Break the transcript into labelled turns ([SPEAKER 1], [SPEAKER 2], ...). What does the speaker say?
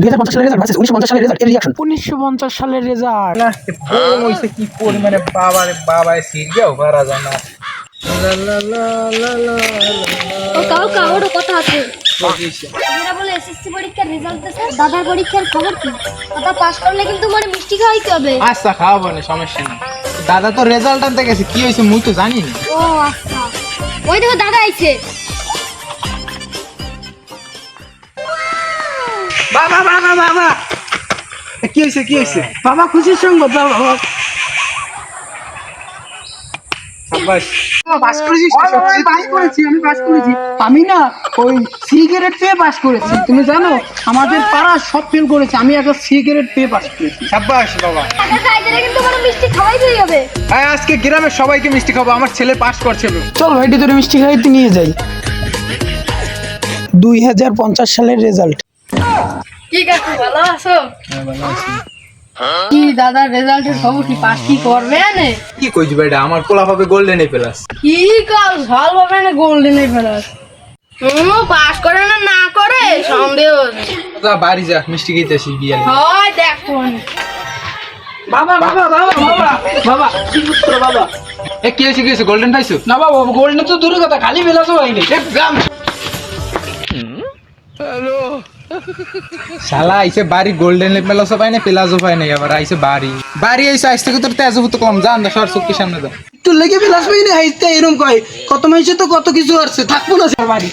[SPEAKER 1] 2050 সালের result versus 1950 সালের result এর রিঅ্যাকশন।
[SPEAKER 2] 1950 সালের রেজাল্ট
[SPEAKER 3] না ফোন হইছে কি পরিমাণে বাবারে বাবায় সিরিয়াও পারা যায় না।
[SPEAKER 4] ও কাউ কাউর কথা আছে এরা বলে এসএসসি পরীক্ষার রেজাল্ট আছে দাদার পরীক্ষার খবর কি দাদা পাস করলে কিন্তু মানে মিষ্টি খাওয়াইতে হবে
[SPEAKER 3] আচ্ছা খাওয়াবো না, সমস্যা নেই। দাদা তো রেজাল্ট আনতে গেছে, কি হয়েছে মুই তো জানি না।
[SPEAKER 4] ও আচ্ছা ওই দেখো দাদা আইছে
[SPEAKER 3] বাবা বাবা বাবা কি হয়েছে কি হয়েছে?
[SPEAKER 2] বাবা খুশির সংবাদ বাবা। পাস করেছিস? আমি পাস করেছি। আমি না ওই সিগারেট পেয়ে পাস করেছি। তুমি জানো আমাদের পাড়া সব ফেল করেছে, আমি একটা সিগারেট পেয়ে পাস করেছি।
[SPEAKER 3] সাব্বাস বাবা।
[SPEAKER 4] দাদা খাইতে কিন্তু মানে মিষ্টি খাওয়াইতেই হবে
[SPEAKER 3] হ্যাঁ আজকে গ্রামের সবাইকে মিষ্টি খাবো, আমার ছেলে পাস করছে।
[SPEAKER 2] চল ভাইটি তোর মিষ্টি খাইতে নিয়ে যাই। 2050 সালের রেজাল্ট।
[SPEAKER 4] কি কাকু ভালো আছো কি দাদা রেজাল্টের খবর কি পাস কি করবে না
[SPEAKER 3] কি কইছি বেটা, আমার পোলা হবে গোল্ডেন এ প্লাস।
[SPEAKER 4] কি কাজ ভালো হবে না গোল্ডেন প্লাস পাস করে না না করে সন্দেহ
[SPEAKER 3] যা বাড়ি যা, মিষ্টি খাইতেছি বিয়ালে।
[SPEAKER 4] হয় দেখুন
[SPEAKER 2] বাবা বাবা বাবা বাবা বাবা কি করছো বাবা?
[SPEAKER 3] এ কি হয়েছে কি হয়েছে, গোল্ডেন পাইছো?
[SPEAKER 2] না বাবা গোল্ডেন তো দূরের কথা, খালি বেলাসও হয়নি।
[SPEAKER 3] শালা আইছে বাড়ি গোল্ডেন প্লাসও পাই না প্লাসও পাই না, আবার আইছে বাড়ি বাড়ি আইছে আজ থেকে তোর তেজ তো কম জান না, সর চোখের সামনে দাও।
[SPEAKER 2] তোর লেগে বেলাস পাইনি হাইতে এরকম কয় কত মাইছে তো কত কিছু আসছে থাকবো না সে বাড়ি।